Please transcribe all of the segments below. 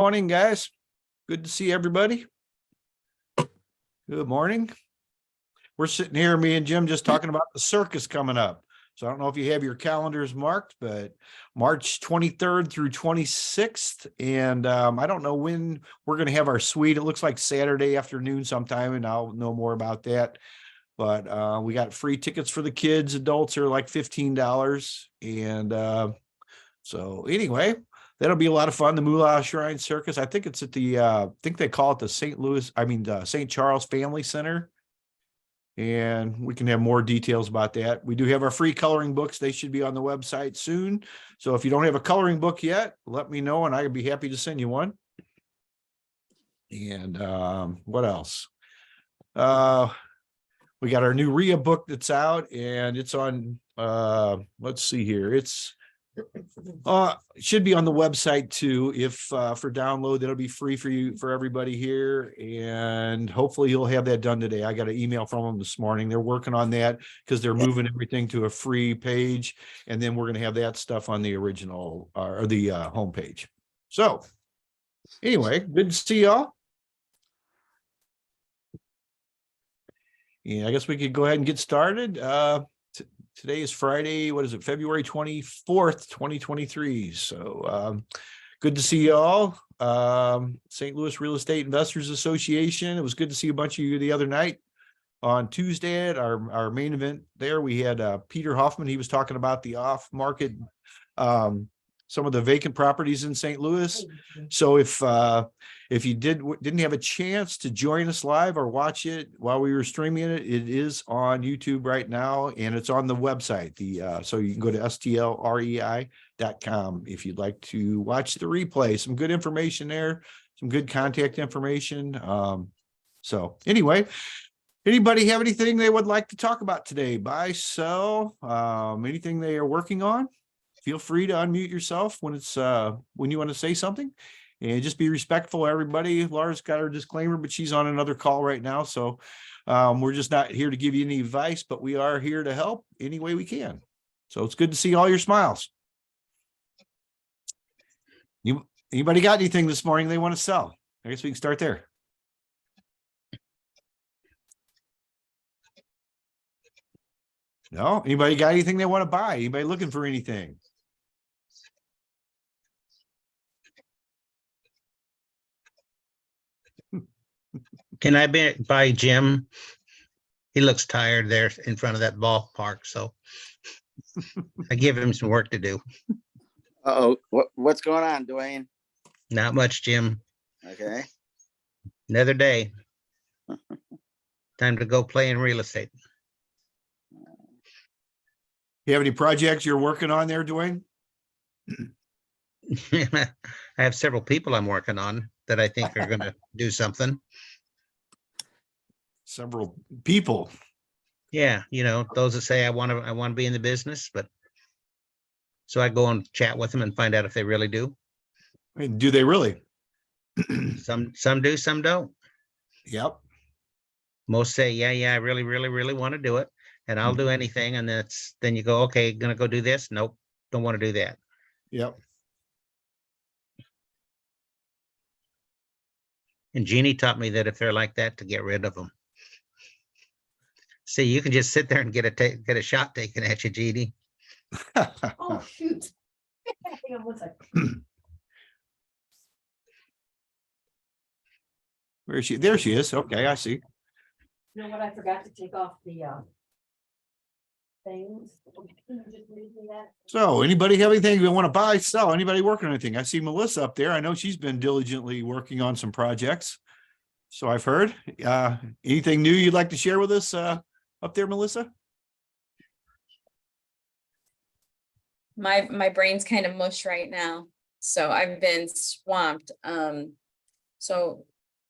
Morning, guys. Good to see everybody. Good morning. We're sitting here, me and Jim, just talking about the circus coming up. So I don't know if you have your calendars marked, but March 23rd through 26th. And I don't know when we're going to have our suite. It looks like Saturday afternoon sometime, and I'll know more about that. But we got free tickets for the kids. Adults are like $15. And so anyway, that'll be a lot of fun. The Moolah Shrine Circus. I think it's at the, I think they call it the St. Charles Family Center. And we can have more details about that. We do have our free coloring books. They should be on the website soon. So if you don't have a coloring book yet, let me know and I'd be happy to send you one. And what else? We got our new REIA book that's out, and it's on, let's see here. It's should be on the website too. If for download, that'll be free for you, for everybody here, and hopefully you'll have that done today. I got an email from them this morning. They're working on that because they're moving everything to a free page, and then we're going to have that stuff on the original or the homepage. So anyway, good to see y'all. Yeah, I guess we could go ahead and get started. Today is Friday. What is it? February 24th, 2023. So good to see you all. St. Louis Real Estate Investors Association. It was good to see a bunch of you the other night on Tuesday at our main event there. We had Peter Hoffman. He was talking about the off market, some of the vacant properties in St. Louis. So if you didn't have a chance to join us live or watch it while we were streaming it, it is on YouTube right now, and it's on the website. So you can go to STLREI.com if you'd like to watch the replay. Some good information there, some good contact information. So anyway, anybody have anything they would like to talk about today? Buy, sell, anything they are working on? Feel free to unmute yourself when it's when you want to say something, and just be respectful of everybody. Laura's got her disclaimer, but she's on another call right now. So we're just not here to give you any advice, but we are here to help any way we can. So it's good to see all your smiles. Anybody got anything this morning they want to sell? I guess we can start there. No? Anybody got anything they want to buy? Anybody looking for anything? Can I buy Jim? He looks tired there in front of that ballpark, so I give him some work to do. Uh-oh, what's going on, Dwayne? Not much, Jim. Okay. Another day. Time to go play in real estate. You have any projects you're working on there, Dwayne? I have several people I'm working on that I think are going to do something. Several people. Yeah, you know, those that say I want to be in the business, but so I go and chat with them and find out if they really do. I mean, do they really? Some do, some don't. Yep. Most say, yeah, I really want to do it, and I'll do anything. And then you go, okay, gonna go do this. Nope, don't want to do that. Yep. And Jeannie taught me that if they're like that, to get rid of them. See, you can just sit there and get a shot taken at you, Jeannie. Oh, shoot. Hang on one second. Where is she? There she is. Okay, I see. You know what? I forgot to take off the things. Can you just read me that? So anybody have anything they want to buy, sell? Anybody working on anything? I see Melissa up there. I know she's been diligently working on some projects. So I've heard. Anything new you'd like to share with us up there, Melissa? My brain's kind of mush right now, so I've been swamped. So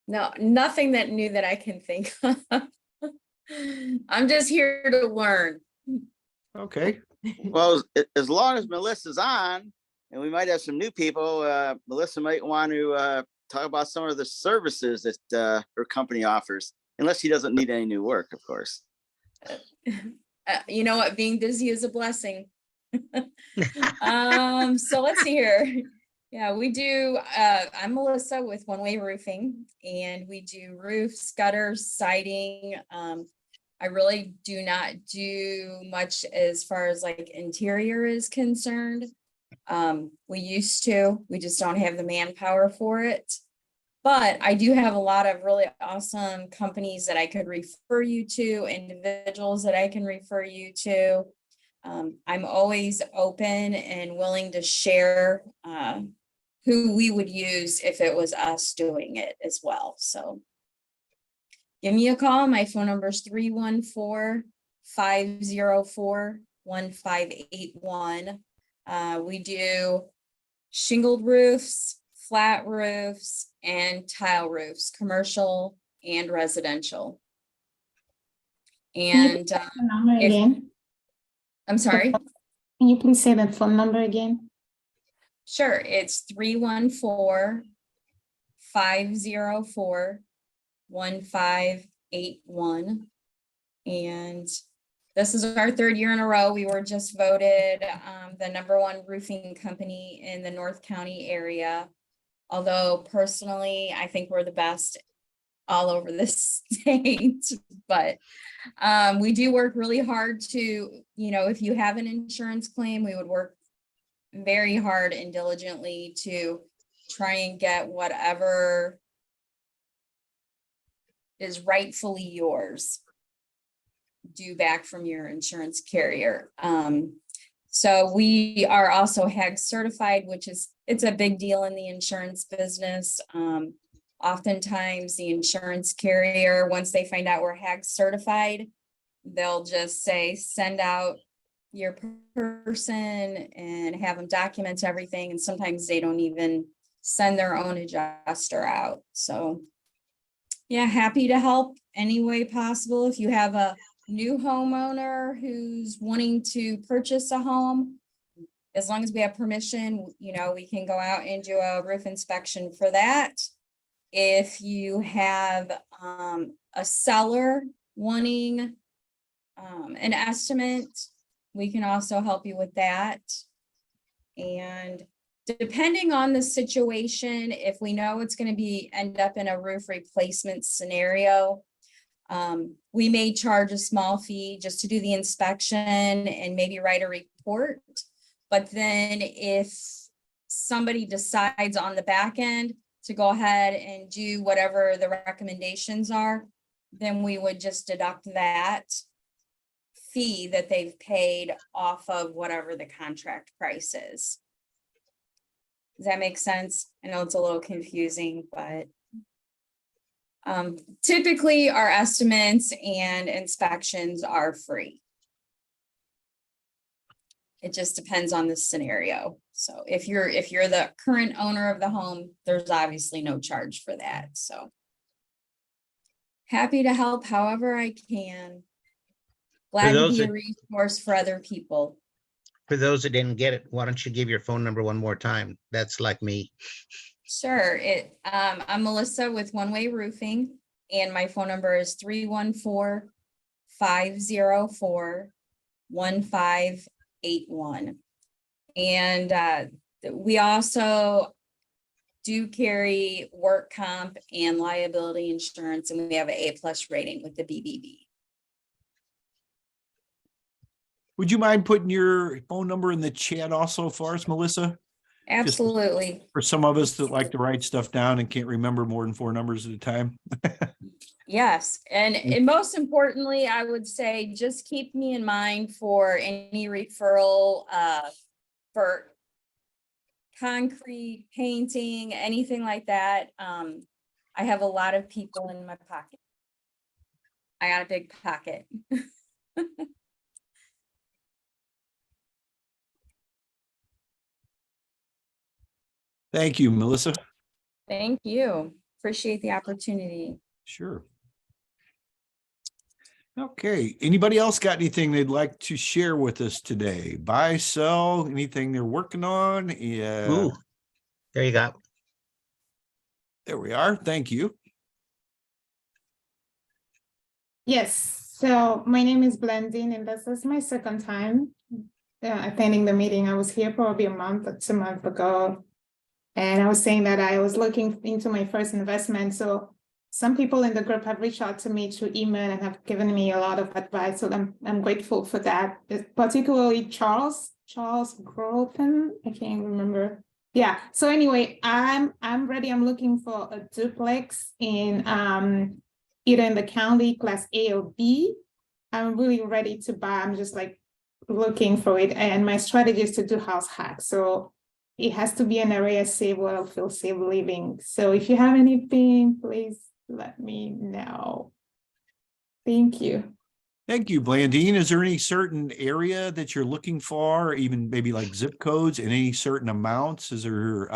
no, nothing that new that I can think of. I'm just here to learn. Okay. Well, as long as Melissa's on, and we might have some new people, Melissa might want to talk about some of the services that her company offers, unless she doesn't need any new work, of course. You know what? Being busy is a blessing. So let's see here. Yeah, we do. I'm Melissa with One Way Roofing, and we do roofs, gutters, siding. I really do not do much as far as like interior is concerned. We used to, we just don't have the manpower for it. But I do have a lot of really awesome companies that I could refer you to, individuals that I can refer you to. I'm always open and willing to share who we would use if it was us doing it as well. So give me a call. My phone number is 314-504-1581. We do shingled roofs, flat roofs, and tile roofs, commercial and residential. And Number if- again. I'm sorry. Can you please say that phone number again? Sure, it's 314-504-1581. And this is our third year in a row. We were just voted the #1 roofing company in the North County area. Although personally, I think we're the best all over the state, but we do work really hard to, if you have an insurance claim, we would work very hard and diligently to try and get whatever is rightfully yours due back from your insurance carrier. So we are also HAG certified, it's a big deal in the insurance business. Oftentimes the insurance carrier, once they find out we're HAG certified, they'll just say, send out your person and have them document everything. And sometimes they don't even send their own adjuster out. So yeah, happy to help any way possible. If you have a new homeowner who's wanting to purchase a home, as long as we have permission, we can go out and do a roof inspection for that. If you have a seller wanting an estimate, we can also help you with that. And depending on the situation, if we know it's going to end up in a roof replacement scenario, we may charge a small fee just to do the inspection and maybe write a report. But then if somebody decides on the back end to go ahead and do whatever the recommendations are, then we would just deduct that fee that they've paid off of whatever the contract price is. Does that make sense? I know it's a little confusing, but typically our estimates and inspections are free. It just depends on the scenario. So if you're the current owner of the home, there's obviously no charge for that. So happy to help however I can. Glad to be a resource for other people. For those that didn't get it, why don't you give your phone number one more time? That's like me. Sure. I'm Melissa with One Way Roofing, and my phone number is 314-504-1581. And we also do carry work comp and liability insurance, and we have an A+ rating with the BBB. Would you mind putting your phone number in the chat also for us, Melissa? Absolutely. For some of us that like to write stuff down and can't remember more than 4 numbers at a time. Yes. And most importantly, I would say just keep me in mind for any referral for concrete, painting, anything like that. I have a lot of people in my pocket. I got a big pocket. Thank you, Melissa. Thank you. Appreciate the opportunity. Sure. Okay. Anybody else got anything they'd like to share with us today? Buy, sell, anything they're working on? Yeah. Ooh, there you go. There we are. Thank you. Yes, so my name is Blandine, and this is my second time attending the meeting. I was here probably a month or 2 months ago. And I was saying that I was looking into my first investment. So some people in the group have reached out to me through email and have given me a lot of advice. So I'm grateful for that. Particularly Charles Groton. I can't remember. Yeah. So anyway, I'm ready. I'm looking for a duplex in either in the county class A or B. I'm really ready to buy. I'm just like looking for it. And my strategy is to do house hacks. So it has to be an area safe where I'll feel safe living. So if you have anything, please let me know. Thank you. Thank you, Blandine. Is there any certain area that you're looking for, even maybe like zip codes and any certain amounts? Is there,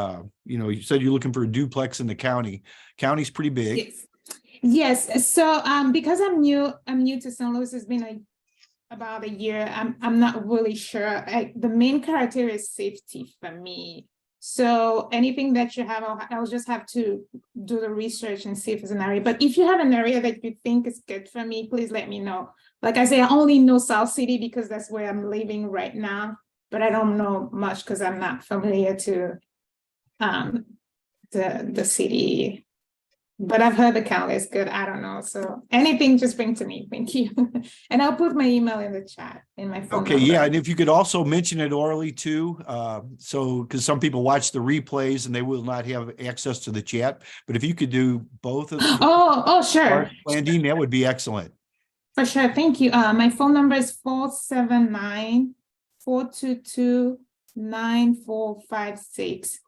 you said you're looking for a duplex in the county. County's pretty big. Yes. So because I'm new to St. Louis. It's been about a year. I'm not really sure. The main criteria is safety for me. So anything that you have, I'll just have to do the research and see if it's an area. But if you have an area that you think is good for me, please let me know. Like I say, I only know South City because that's where I'm living right now. But I don't know much because I'm not familiar to the city. But I've heard the county is good. I don't know. So anything, just bring to me. Thank you. And I'll put my email in the chat in my phone Okay, number. yeah, and if you could also mention it orally too, so because some people watch the replays and they will not have access to the chat, but if you could do both of them, Oh, sure. Blandine, that would be excellent. For sure. Thank you. My phone number is 479-422-9456.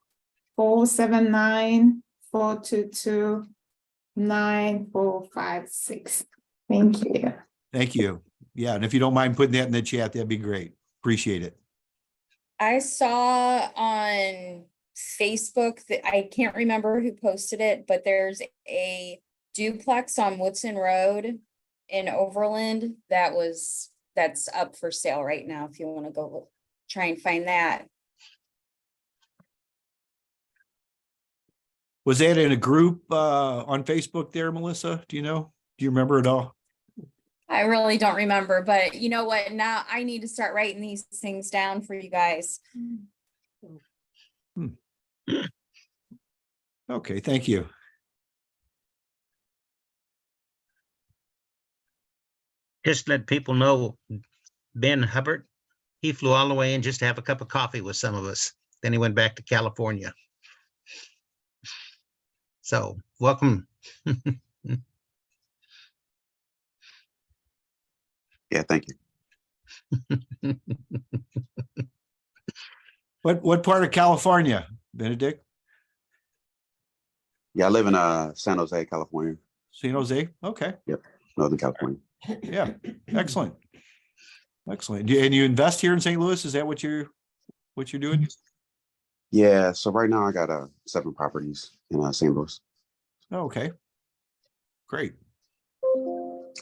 479-422-9456. Thank you. Thank you. Yeah, and if you don't mind putting that in the chat, that'd be great. Appreciate it. I saw on Facebook that I can't remember who posted it, but there's a duplex on Woodson Road in Overland that's up for sale right now. If you want to go try and find that. Was that in a group on Facebook there, Melissa? Do you know? Do you remember it all? I really don't remember, but you know what? Now I need to start writing these things down for you guys. Okay, thank you. Just let people know, Ben Hubbard, he flew all the way in just to have a cup of coffee with some of us. Then he went back to California. So welcome. Yeah, thank you. What part of California, Benedict? Yeah, I live in San Jose, California. San Jose? Okay. Yep, Northern California. Yeah, excellent. Excellent. And you invest here in St. Louis? Is that what you're doing? Yeah, so right now I got 7 properties in St. Louis. Oh, okay. Great.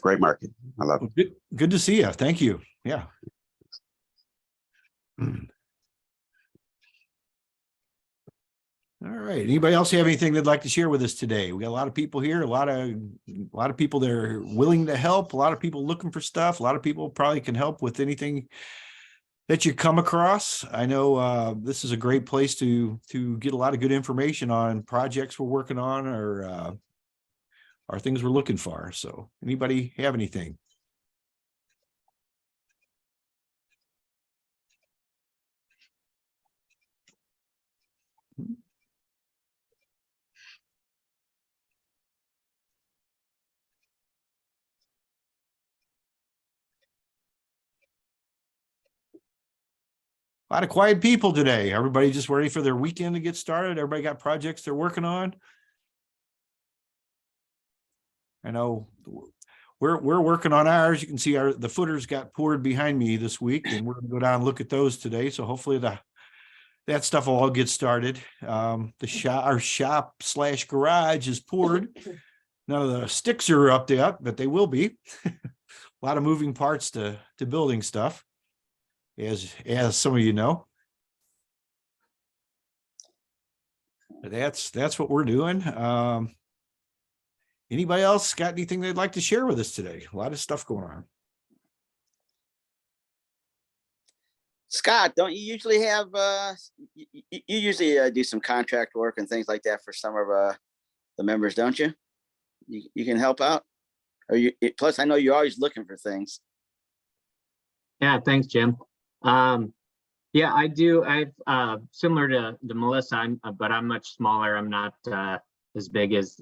Great market. I love it. Well, good to see you. Thank you. Yeah. All right. Anybody else have anything they'd like to share with us today? We got a lot of people here, a lot of people that are willing to help, a lot of people looking for stuff, a lot of people probably can help with anything that you come across. I know this is a great place to get a lot of good information on projects we're working on or things we're looking for. So anybody have anything? A lot of quiet people today. Everybody just ready for their weekend to get started. Everybody got projects they're working on. I know we're working on ours. You can see the footers got poured behind me this week, and we're gonna go down and look at those today. So hopefully that stuff will all get started. Our shop / garage is poured. None of the sticks are up yet, but they will be. A lot of moving parts to building stuff, as some of you know. But that's what we're doing. Anybody else got anything they'd like to share with us today? A lot of stuff going on. Scott, don't you usually have, you usually do some contract work and things like that for some of the members, don't you? You can help out? Or plus I know you're always looking for things. Yeah, thanks, Jim. Yeah, I do. I've similar to Melissa, but I'm much smaller. I'm not as big as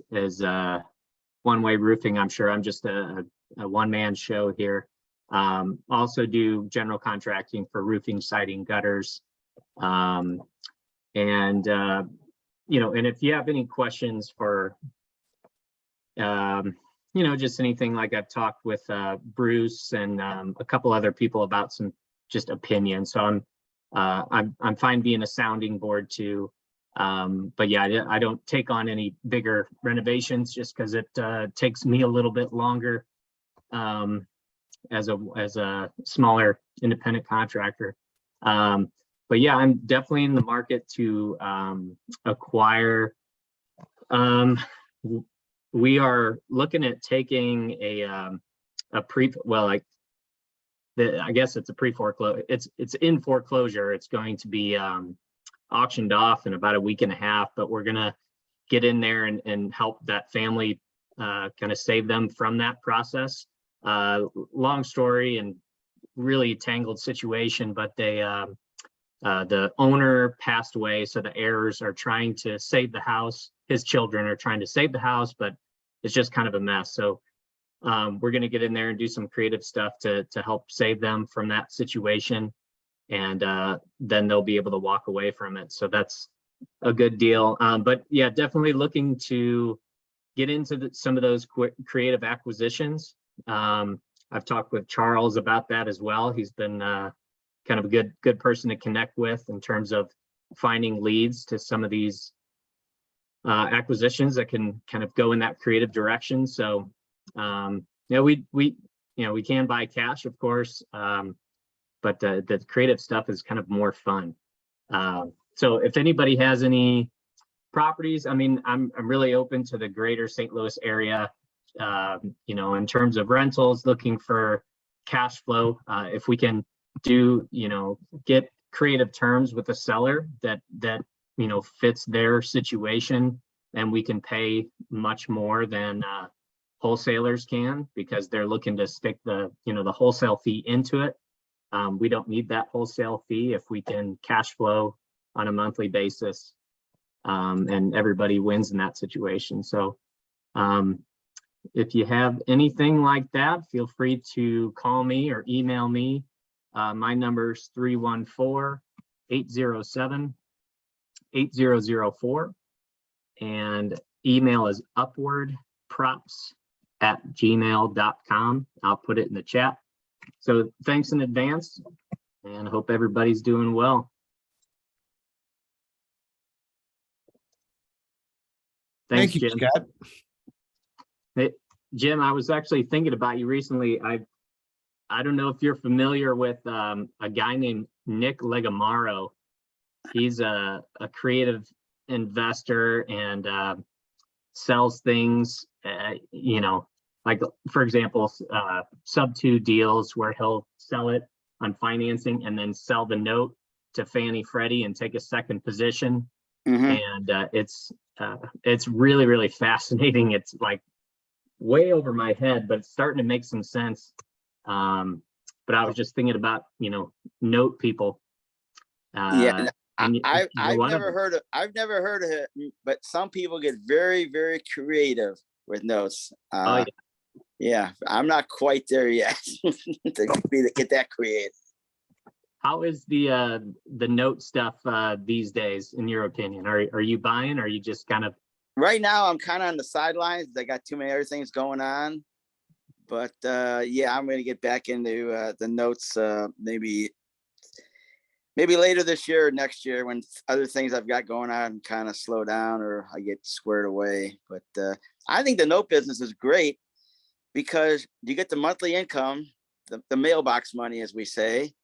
One Way Roofing. I'm sure I'm just a one-man show here. Also do general contracting for roofing, siding, gutters. And you know, and if you have any questions for you know, just anything, like I've talked with Bruce and a couple other people about some just opinions. So I'm fine being a sounding board too. But yeah, I don't take on any bigger renovations just because it takes me a little bit longer as a smaller independent contractor. But yeah, I'm definitely in the market to acquire. We are looking at taking a I guess it's a pre-foreclosure. It's in foreclosure. It's going to be auctioned off in about a week and a half, but we're gonna get in there and help that family kind of save them from that process. Long story and really tangled situation, but the owner passed away, so the heirs are trying to save the house. His children are trying to save the house, but it's just kind of a mess. So we're going to get in there and do some creative stuff to help save them from that situation. And then they'll be able to walk away from it. So that's a good deal. But yeah, definitely looking to get into some of those creative acquisitions. I've talked with Charles about that as well. He's been kind of a good person to connect with in terms of finding leads to some of these acquisitions that can kind of go in that creative direction. So yeah, we can buy cash, of course, but the creative stuff is kind of more fun. So if anybody has any properties, I mean, I'm really open to the greater St. Louis area. You know, in terms of rentals, looking for cash flow. If we can do, you know, get creative terms with a seller that you know fits their situation, and we can pay much more than wholesalers can, because they're looking to stick the wholesale fee into it. We don't need that wholesale fee if we can cash flow on a monthly basis, and everybody wins in that situation. So if you have anything like that, feel free to call me or email me. My number is 314-807-8004, and email is upwardprops@gmail.com. I'll put it in the chat. So thanks in advance, and hope everybody's doing well. Thanks, Thank you, Jim. Scott. Hey, Jim, I was actually thinking about you recently. I don't know if you're familiar with a guy named Nick Legamaro. He's a creative investor and sells things, you know, like, for example, sub-2 deals where he'll sell it on financing and then sell the note to Fannie Freddie and take a second position. And it's really, really fascinating. It's like way over my head, but it's starting to make some sense. But I was just thinking about, you know, note people. Yeah, I've never heard of it, but some people get very, very creative with notes. Oh, yeah. Yeah, I'm not quite there yet to get that creative. How is the note stuff these days, in your opinion? Are you buying, or are you just kind of? Right now, I'm kind of on the sidelines. I got too many other things going on. But yeah, I'm going to get back into the notes maybe later this year or next year, when other things I've got going on kind of slow down or I get squared away. But I think the note business is great because you get the monthly income, the mailbox money, as we say,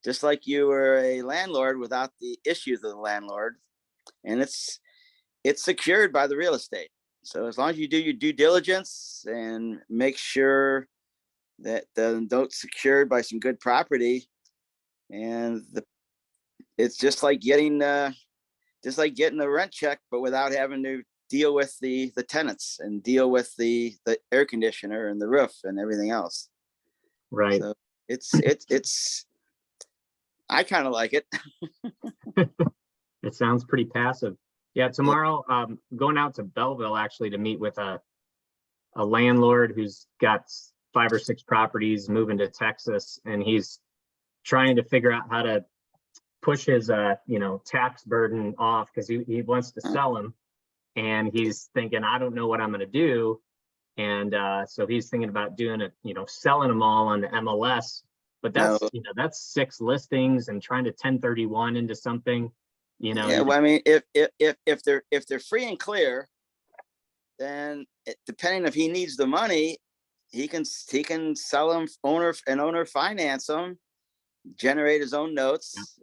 just like you were a landlord without the issues of the landlord. And it's secured by the real estate. So as long as you do your due diligence and make sure that the note's secured by some good property, and it's just like getting a rent check, but without having to deal with the tenants and deal with the air conditioner and the roof and everything else. Right. So it's I kind of like it. It sounds pretty passive. Yeah, tomorrow, going out to Belleville actually to meet with a landlord who's got 5 or 6 properties moving to Texas, and he's trying to figure out how to push his tax burden off because he wants to sell them, and he's thinking, I don't know what I'm going to do. And so he's thinking about doing it, selling them all on the MLS, but that's that's 6 listings and trying to 1031 into something. Yeah, well, I mean, if they're free and clear, then depending if he needs the money, he can sell them owner finance them, generate his own notes,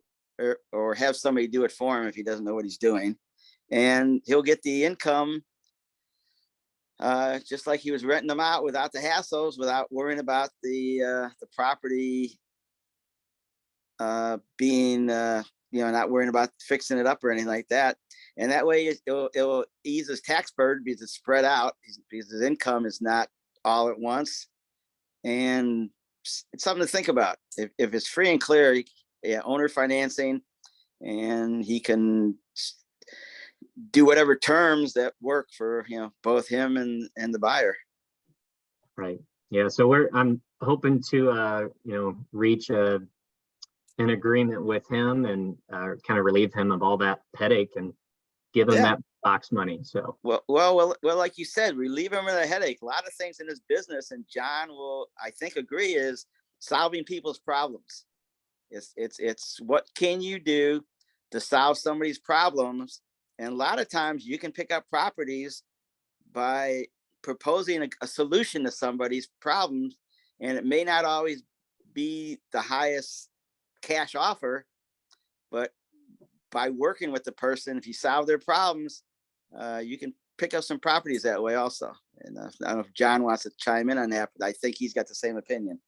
or have somebody do it for him if he doesn't know what he's doing, and he'll get the income just like he was renting them out without the hassles, without worrying about the property being not worrying about fixing it up or anything like that. And that way it'll ease his tax burden because it's spread out, because his income is not all at once. And it's something to think about. If it's free and clear, owner financing, and he can do whatever terms that work for both him and the buyer. Right. Yeah. So I'm hoping to reach an agreement with him and kind of relieve him of all that headache and give him that box money. So well, like you said, relieve him of the headache. A lot of things in this business, and John will, I think, agree, is solving people's problems. It's what can you do to solve somebody's problems. And a lot of times you can pick up properties by proposing a solution to somebody's problems, and it may not always be the highest cash offer, but by working with the person, if you solve their problems, you can pick up some properties that way also. And I don't know if John wants to chime in on that, but I think he's got the same opinion.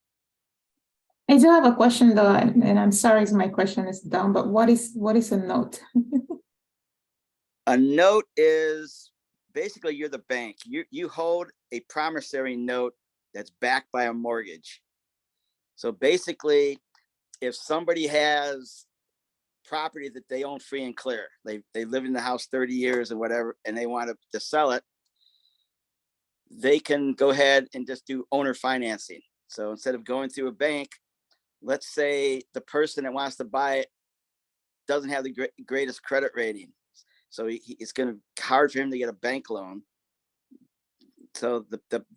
I do have a question though, and I'm sorry if my question is dumb, but what is a note? A note is basically, you're the bank. You hold a promissory note that's backed by a mortgage. So basically, if somebody has property that they own free and clear, they live in the house 30 years or whatever, and they want to sell it, they can go ahead and just do owner financing. So instead of going through a bank, let's say the person that wants to buy it doesn't have the greatest credit rating, so it's going to be hard for him to get a bank loan. So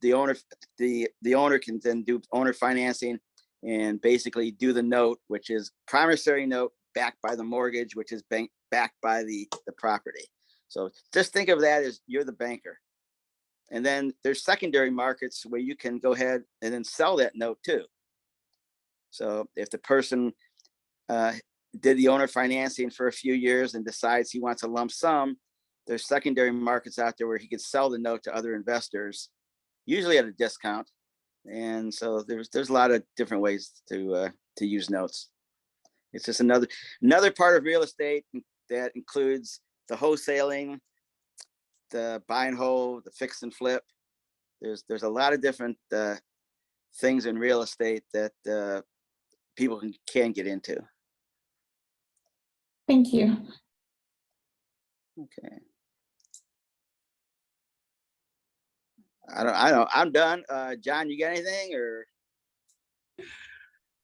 the owner can then do owner financing and basically do the note, which is promissory note backed by the mortgage, which is backed by the property. So just think of that as you're the banker. And then there's secondary markets where you can go ahead and then sell that note too. So if the person did the owner financing for a few years and decides he wants a lump sum, there's secondary markets out there where he could sell the note to other investors, usually at a discount. And so there's a lot of different ways to use notes. It's just another part of real estate that includes the wholesaling, the buy and hold, the fix and flip. There's a lot of different things in real estate that people can get into. Thank you. Okay. I don't. I'm done. John, you got anything or?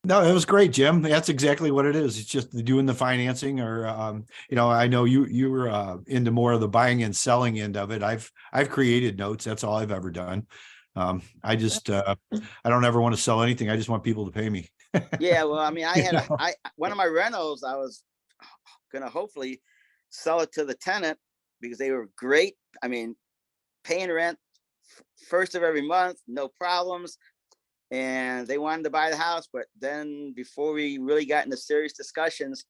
No, it was great, Jim. That's exactly what it is. It's just doing the financing, or I know you were into more of the buying and selling end of it. I've created notes. That's all I've ever done. I don't ever want to sell anything. I just want people to pay me. Yeah, well, I mean, I had one of my rentals. I was gonna hopefully sell it to the tenant because they were great. I mean, paying rent first of every month, no problems. And they wanted to buy the house, but then before we really got into serious discussions,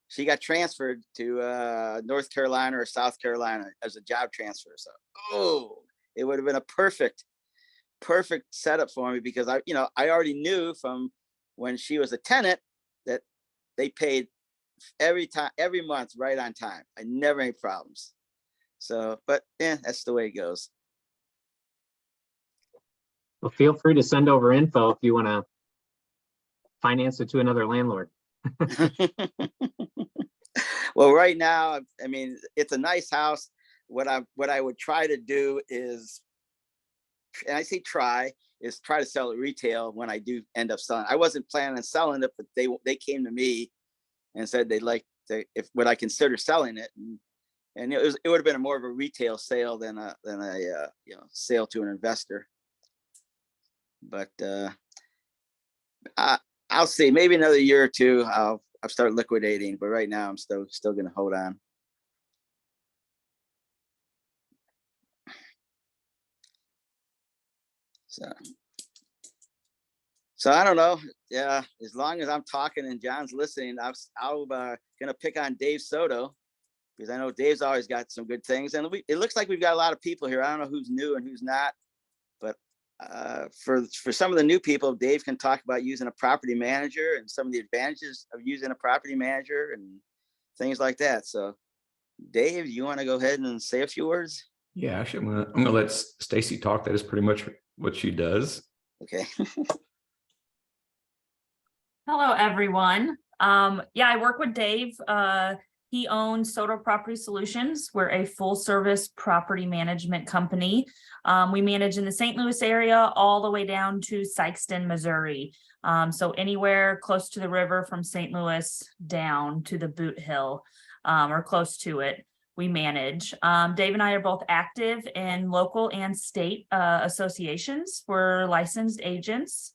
she got transferred to North Carolina or South Carolina as a job transfer. So, it would have been a perfect setup for me, because I already knew from when she was a tenant that they paid every time, every month, right on time. I never had any problems. So, but yeah, that's the way it goes. Well, feel free to send over info if you want to finance it to another landlord. Well, right now, I mean, it's a nice house. What I would try to do is, and I say try to sell it retail when I do end up selling. I wasn't planning on selling it, but they came to me and said they'd like to, if would I consider selling it, and it would have been more of a retail sale than a sale to an investor. But I'll see, maybe another year or two I'll start liquidating, but right now I'm still going to hold on. So I don't know. Yeah, as long as I'm talking and John's listening, I'm gonna pick on Dave SOTO, because I know Dave's always got some good things, and it looks like we've got a lot of people here. I don't know who's new and who's not, but for some of the new people, Dave can talk about using a property manager and some of the advantages of using a property manager and things like that. So Dave, you want to go ahead and say a few words? Yeah, actually, I'm gonna let Stacy talk. That is pretty much what she does. Okay. Hello, everyone. Yeah, I work with Dave. He owns SOTO Property Solutions. We're a full service property management company. We manage in the St. Louis area all the way down to Sikeston, Missouri. So anywhere close to the river from St. Louis down to the Boot Hill, or close to it, we manage. Dave and I are both active in local and state associations. We're licensed agents.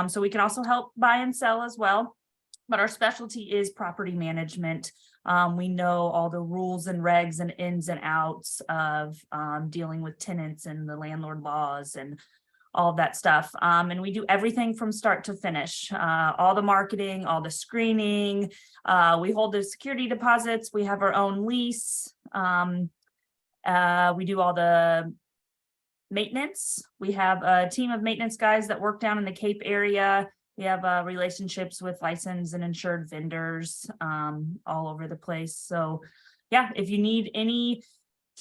So we can also help buy and sell as well, but our specialty is property management. We know all the rules and regs and ins and outs of dealing with tenants and the landlord laws and all of that stuff. And we do everything from start to finish, all the marketing, all the screening. We hold the security deposits. We have our own lease. We do all the maintenance. We have a team of maintenance guys that work down in the Cape area. We have relationships with licensed and insured vendors all over the place. So yeah, if you need any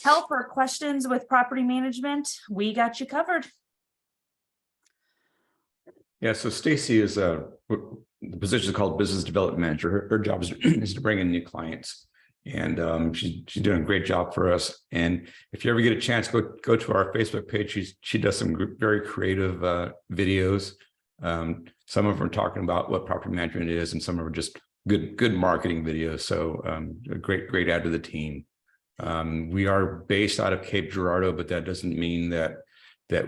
help or questions with property management, we got you covered. Yeah, so Stacy is the position is called business development manager. Her job is to bring in new clients, and she's doing a great job for us. And if you ever get a chance, go to our Facebook page. She does some very creative videos. Some of them are talking about what property management is, and some of them are just good marketing videos. So a great add to the team. We are based out of Cape Girardeau, but that doesn't mean that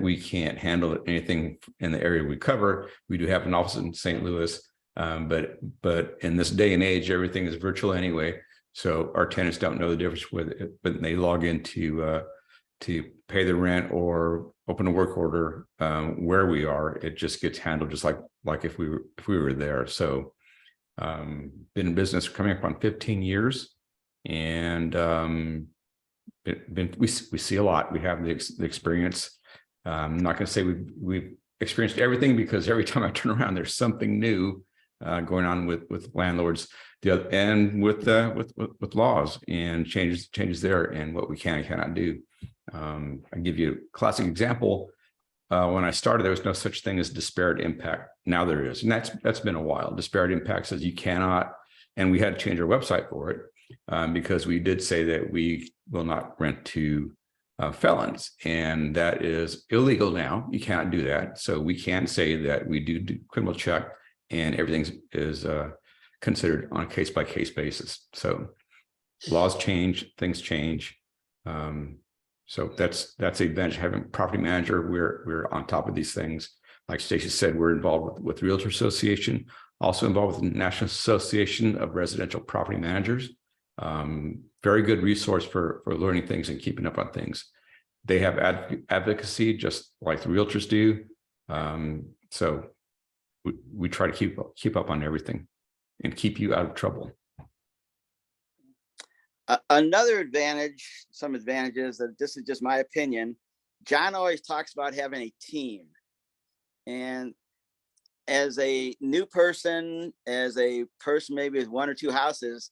we can't handle anything in the area we cover. We do have an office in St. Louis, but in this day and age, everything is virtual anyway. So our tenants don't know the difference with it, but they log in to pay the rent or open a work order where we are. It just gets handled just like if we were there. So been in business coming up on 15 years, and we see a lot. We have the experience. I'm not going to say we've experienced everything, because every time I turn around, there's something new going on with landlords, and with laws and changes there, and what we can and cannot do. I'll give you a classic example. When I started, there was no such thing as disparate impact. Now there is, and that's been a while. Disparate impact says you cannot, and we had to change our website for it because we did say that we will not rent to felons, and that is illegal now. You cannot do that. So we can say that we do criminal check, and everything is considered on a case-by-case basis. So laws change, things change. So that's the advantage of having a property manager. We're on top of these things. Like Stacy said, we're involved with Realtor Association, also involved with the National Association of Residential Property Managers. Very good resource for learning things and keeping up on things. They have advocacy just like the realtors do. So we try to keep up on everything and keep you out of trouble. Another advantage, some advantages, that this is just my opinion. John always talks about having a team, and as a new person, as a person maybe with 1 or 2 houses,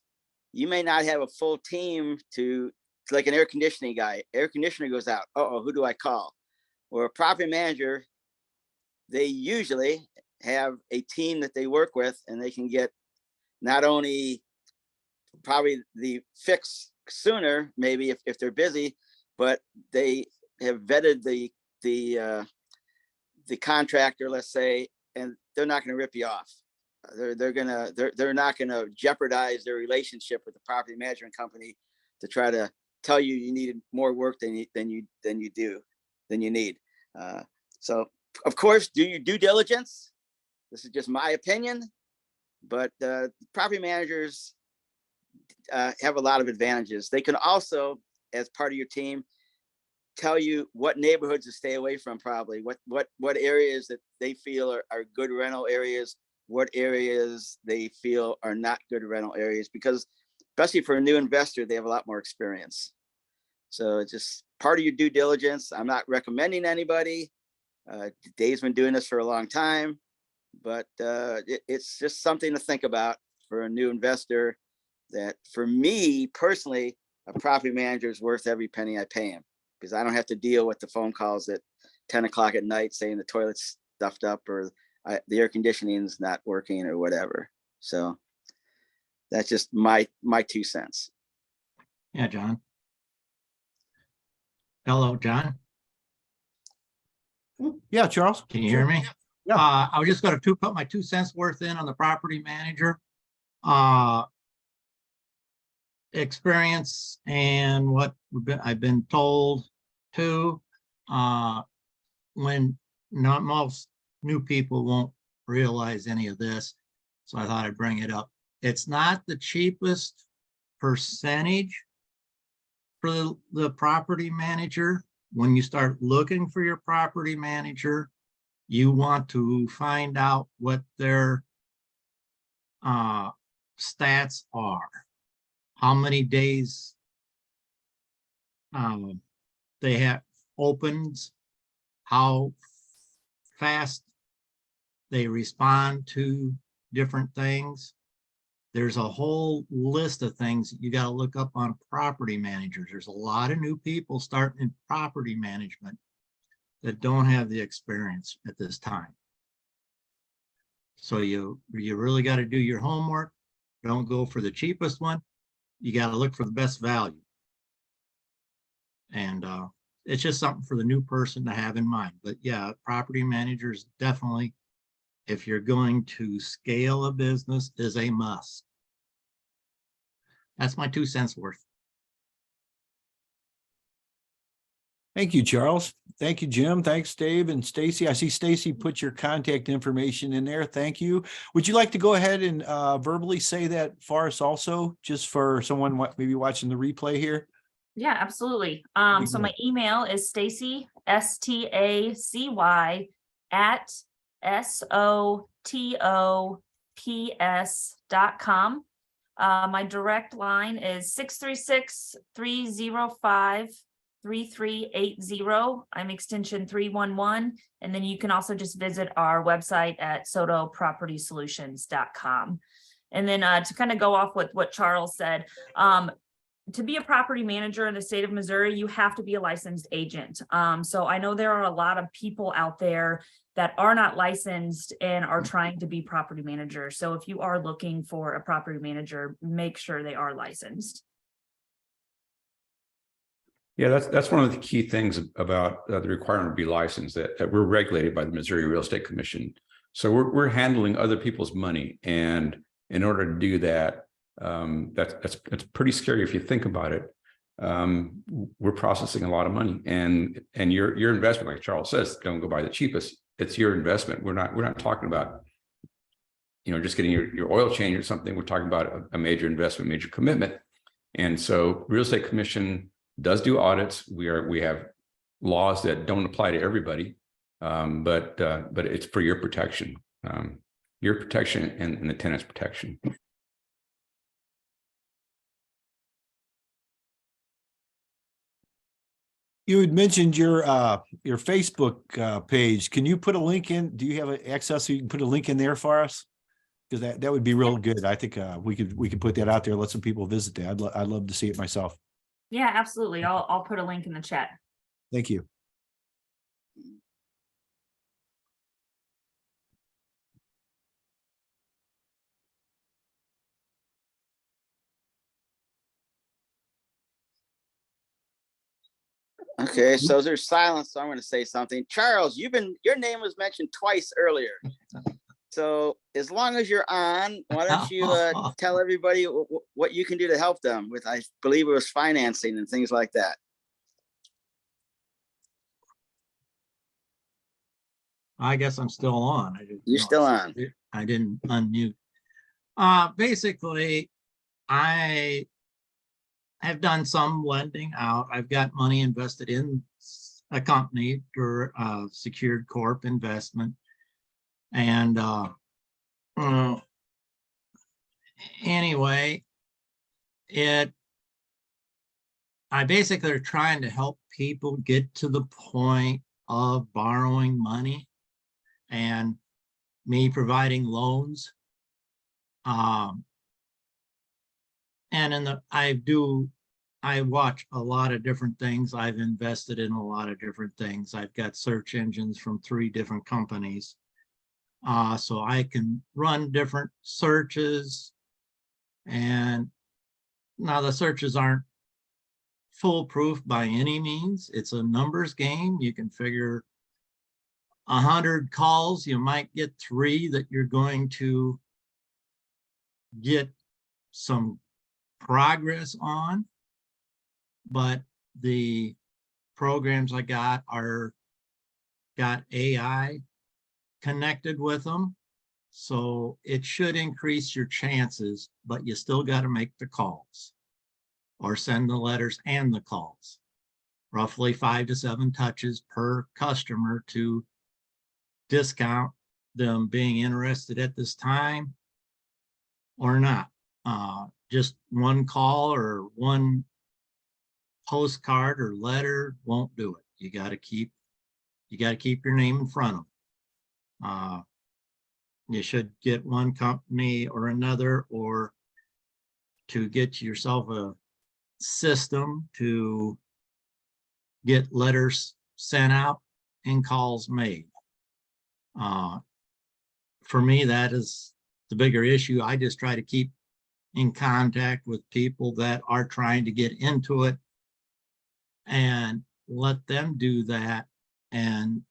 you may not have a full team to like an air conditioning guy. Air conditioner goes out. Uh-oh, who do I call? Or a property manager, they usually have a team that they work with, and they can get not only probably the fix sooner, maybe if they're busy, but they have vetted the contractor, let's say, and they're not going to rip you off. They're not going to jeopardize their relationship with the property management company to try to tell you you needed more work than you need. So of course, do your due diligence. This is just my opinion, but property managers have a lot of advantages. They can also, as part of your team, tell you what neighborhoods to stay away from, probably what areas that they feel are good rental areas, what areas they feel are not good rental areas, because especially for a new investor, they have a lot more experience. So it's just part of your due diligence. I'm not recommending anybody. Dave's been doing this for a long time, but it's just something to think about for a new investor, that for me personally, a property manager is worth every penny I pay him, because I don't have to deal with the phone calls at 10 o'clock at night saying the toilet's stuffed up or the air conditioning is not working or whatever. So that's just my 2 cents. Yeah, John. Hello, John. Yeah, Charles. Can you hear me? Yeah. I was just going to put my 2 cents worth in on the property manager. Experience and what I've been told too. When not most new people won't realize any of this, so I thought I'd bring it up. It's not the cheapest percentage for the property manager. When you start looking for your property manager, you want to find out what their stats are, how many days they have opens, how fast they respond to different things. There's a whole list of things you got to look up on property managers. There's a lot of new people starting in property management that don't have the experience at this time. So you really got to do your homework. Don't go for the cheapest one. You got to look for the best value. And it's just something for the new person to have in mind. But yeah, property managers definitely, if you're going to scale a business, is a must. That's my 2 cents worth. Thank you, Charles. Thank you, Jim. Thanks, Dave and Stacy. I see Stacy put your contact information in there. Thank you. Would you like to go ahead and verbally say that for us also, just for someone maybe watching the replay here? Yeah, absolutely. So my email is Stacy, STACY at SOTOPS.com. My direct line is 636-305-3380. I'm extension 311. And then you can also just visit our website at SOTOpropertysolutions.com. And then to kind of go off with what Charles said, to be a property manager in the state of Missouri, you have to be a licensed agent. So I know there are a lot of people out there that are not licensed and are trying to be property managers. So if you are looking for a property manager, make sure they are licensed. Yeah, that's one of the key things about the requirement to be licensed, that we're regulated by the Missouri Real Estate Commission. So we're handling other people's money, and in order to do that, that's pretty scary if you think about it. We're processing a lot of money, and your investment, like Charles says, don't go buy the cheapest. It's your investment. We're not talking about, just getting your oil change or something. We're talking about a major investment, major commitment. And so Real Estate Commission does do audits. We have laws that don't apply to everybody, but it's for your protection and the tenant's protection. You had mentioned your Facebook page. Can you put a link in? Do you have access so you can put a link in there for us? Because that would be real good. I think we could put that out there, let some people visit that. I'd love to see it myself. Yeah, absolutely. I'll put a link in the chat. Thank you. Okay, so there's silence, so I'm going to say something. Charles, your name was mentioned twice earlier. So as long as you're on, why don't you tell everybody what you can do to help them with, I believe it was financing and things like that. I guess I'm still on. You're still on. I didn't unmute. Basically, I have done some lending out. I've got money invested in a company for secured corp investment. And anyway, I basically are trying to help people get to the point of borrowing money and me providing loans. And I watch a lot of different things. I've invested in a lot of different things. I've got search engines from 3 different companies. So I can run different searches. And now the searches aren't foolproof by any means. It's a numbers game. You can figure 100 calls, you might get 3 that you're going to get some progress on. But the programs I got got AI connected with them. So it should increase your chances, but you still got to make the calls or send the letters and the calls. Roughly 5 to 7 touches per customer to discount them being interested at this time or not. Just one call or one postcard or letter won't do it. You got to keep your name in front of them. You should get one company or another, or to get yourself a system to get letters sent out and calls made. For me, that is the bigger issue. I just try to keep in contact with people that are trying to get into it and let them do that, and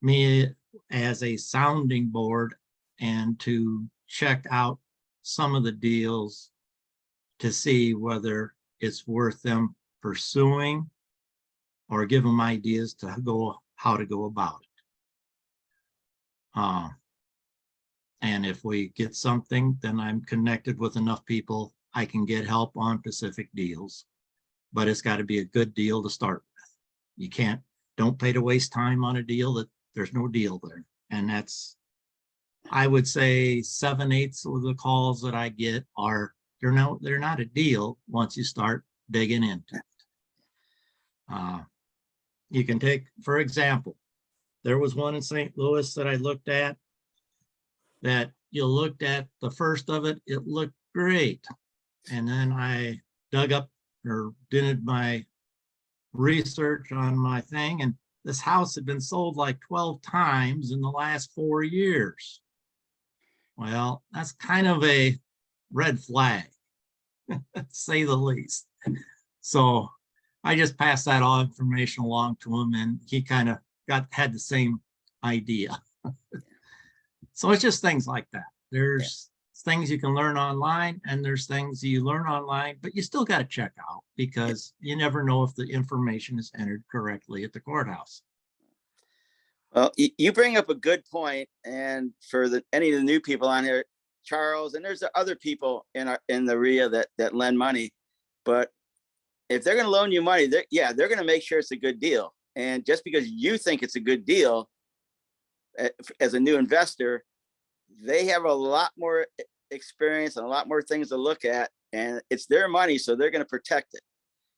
me as a sounding board, and to check out some of the deals to see whether it's worth them pursuing or give them ideas to how to go about it. And if we get something, then I'm connected with enough people I can get help on specific deals. But it's got to be a good deal to start with. You don't pay to waste time on a deal that there's no deal there. And that's, I would say 7/8 of the calls that I get they're not a deal once you start digging into it. You can take, for example, there was one in St. Louis that I looked at, that you looked at the first of it, it looked great. And then I dug up or did my research on my thing, and this house had been sold like 12 times in the last 4 years. Well, that's kind of a red flag, to say the least. So I just passed that all information along to him, and he kind of had the same idea. So it's just things like that. There's things you can learn online, and there's things you learn online, but you still got to check out, because you never know if the information is entered correctly at the courthouse. Well, you bring up a good point, and for any of the new people on here, Charles, and there's other people in the REIA that lend money, but if they're going to loan you money, they're going to make sure it's a good deal. And just because you think it's a good deal, as a new investor, they have a lot more experience and a lot more things to look at, and it's their money, so they're going to protect it.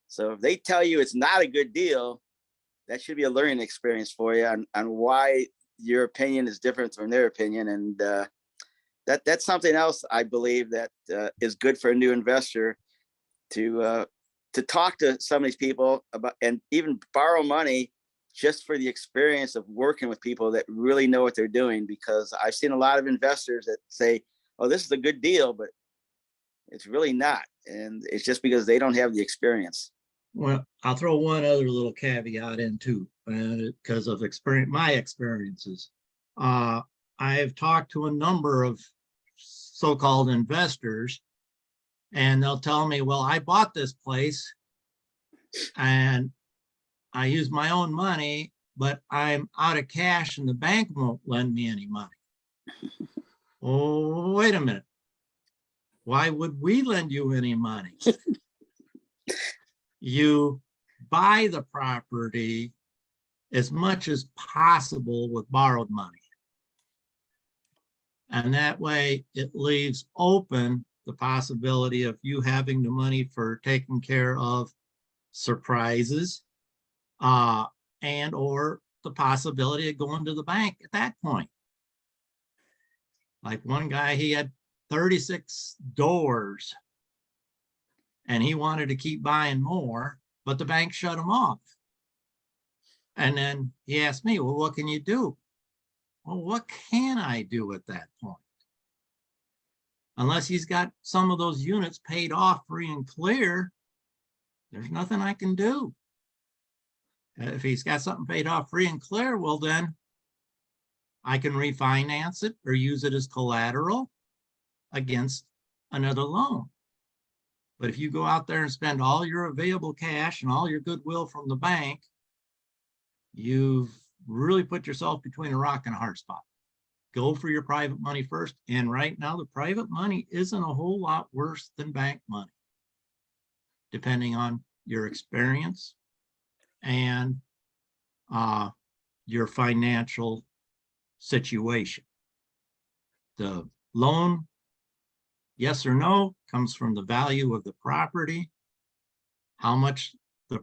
So if they tell you it's not a good deal, that should be a learning experience for you on why your opinion is different from their opinion. And that's something else I believe that is good for a new investor to talk to some of these people about, and even borrow money just for the experience of working with people that really know what they're doing. Because I've seen a lot of investors that say, oh, this is a good deal, but it's really not. And it's just because they don't have the experience. Well, I'll throw one other little caveat in too, because of my experiences. I have talked to a number of so-called investors, and they'll tell me, well, I bought this place and I used my own money, but I'm out of cash and the bank won't lend me any money. Oh, wait a minute. Why would we lend you any money? You buy the property as much as possible with borrowed money. And that way it leaves open the possibility of you having the money for taking care of surprises, and or the possibility of going to the bank at that point. Like one guy, he had 36 doors and he wanted to keep buying more, but the bank shut him off. And then he asked me, well, what can you do? Well, what can I do at that point? Unless he's got some of those units paid off free and clear, there's nothing I can do. If he's got something paid off free and clear, well, then I can refinance it or use it as collateral against another loan. But if you go out there and spend all your available cash and all your goodwill from the bank, you've really put yourself between a rock and a hard spot. Go for your private money first. And right now, the private money isn't a whole lot worse than bank money, depending on your experience and your financial situation. The loan, yes or no, comes from the value of the property. How much the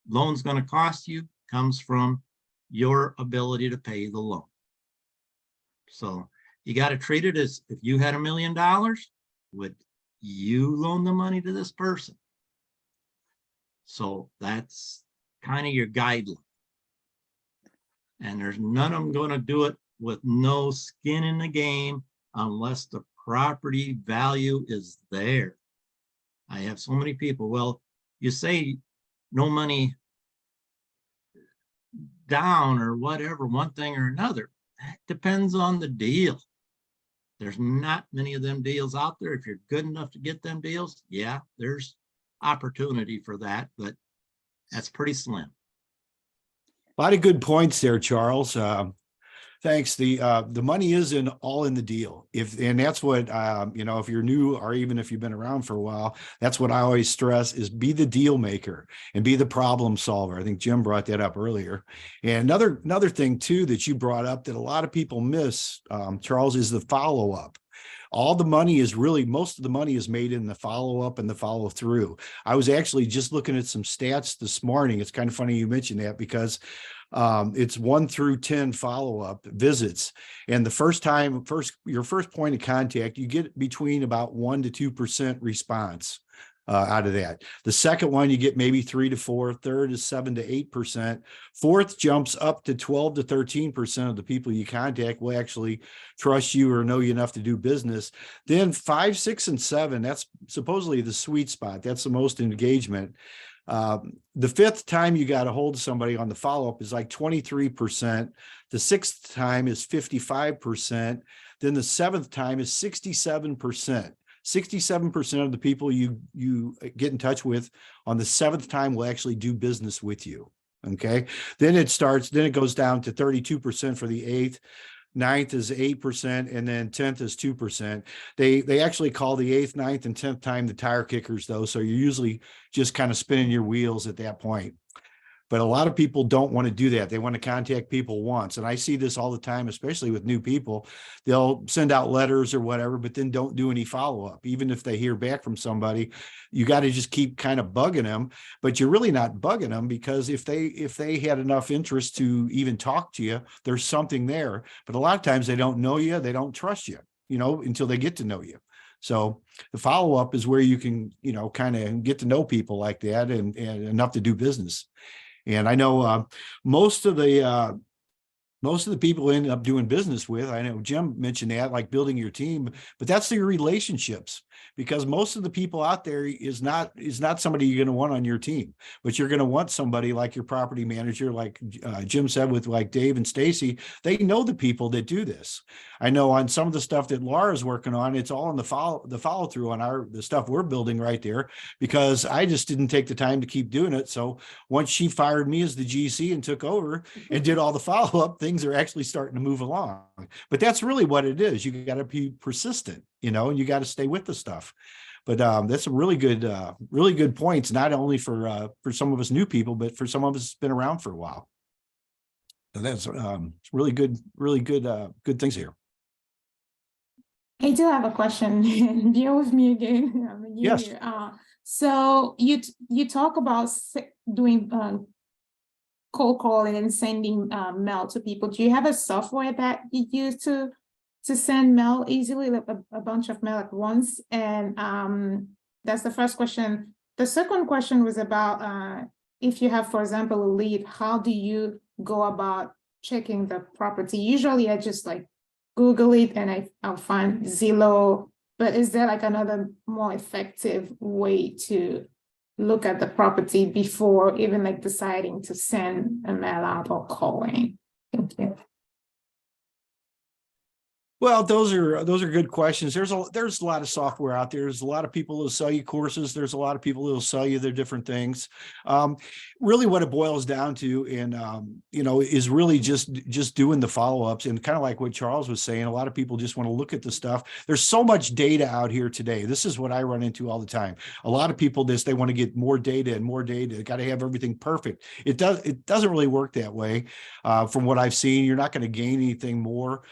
loan's going to cost you comes from your ability to pay the loan. So you got to treat it as if you had $1 million, would you loan the money to this person? So that's kind of your guideline. And there's none of them going to do it with no skin in the game unless the property value is there. I have so many people, well, you say no money down or whatever, one thing or another. That depends on the deal. There's not many of them deals out there. If you're good enough to get them deals, yeah, there's opportunity for that, but that's pretty slim. A lot of good points there, Charles. Thanks. The money is all in the deal. And that's what, if you're new or even if you've been around for a while, that's what I always stress is be the deal maker and be the problem solver. I think Jim brought that up earlier. And another thing too, that you brought up that a lot of people miss, Charles, is the follow-up. All the money is most of the money is made in the follow-up and the follow-through. I was actually just looking at some stats this morning. It's kind of funny you mentioned that because it's 1 through 10 follow-up visits. And your first point of contact, you get between about 1 to 2% response out of that. The second one, you get maybe 3 to 4, third is 7 to 8%. Fourth jumps up to 12 to 13% of the people you contact will actually trust you or know you enough to do business. Then 5, 6, and 7, that's supposedly the sweet spot. That's the most engagement. The fifth time you got a hold of somebody on the follow-up is like 23%. The sixth time is 55%. Then the seventh time is 67%. 67% of the people you get in touch with on the seventh time will actually do business with you. Okay. Then it goes down to 32% for the eighth. Ninth is 8%, and then 10th is 2%. They actually call the 8th, 9th, and 10th time the tire kickers, though. So you're usually just kind of spinning your wheels at that point. But a lot of people don't want to do that. They want to contact people once. And I see this all the time, especially with new people. They'll send out letters or whatever, but then don't do any follow-up. Even if they hear back from somebody, you got to just keep kind of bugging them, but you're really not bugging them, because if they had enough interest to even talk to you, there's something there. But a lot of times they don't know you, they don't trust you, until they get to know you. So the follow-up is where you can, kind of get to know people like that and enough to do business. And I know most of the people we end up doing business with, I know Jim mentioned that, like building your team, but that's your relationships, because most of the people out there is not somebody you're going to want on your team, but you're going to want somebody like your property manager, like Jim said, with like Dave and Stacy. They know the people that do this. I know on some of the stuff that Laura's working on, it's all in the follow through on the stuff we're building right there, because I just didn't take the time to keep doing it. So once she fired me as the GC and took over and did all the follow-up, things are actually starting to move along. But that's really what it is. You got to be persistent, and you got to stay with the stuff. But that's a really good points, not only for some of us new people, but for some of us that's been around for a while. So that's really good things here. I do have a question. Bear with me again. I'm new Yes. here. So you talk about doing cold calling and sending mail to people. Do you have a software that you use to send mail easily, like a bunch of mail at once? And that's the first question. The second question was about if you have, for example, a lead, how do you go about checking the property? Usually I just like Google it and I'll find Zillow, but is there like another more effective way to look at the property before even like deciding to send a mail out or calling? Thank you. Well, those are good questions. There's a lot of software out there. There's a lot of people who sell you courses. There's a lot of people who will sell you their different things. Really what it boils down to, and is really just doing the follow-ups, and kind of like what Charles was saying, a lot of people just want to look at the stuff. There's so much data out here today. This is what I run into all the time. A lot of people they want to get more data and more data. They got to have everything perfect. It doesn't really work that way. From what I've seen, you're not going to gain anything more.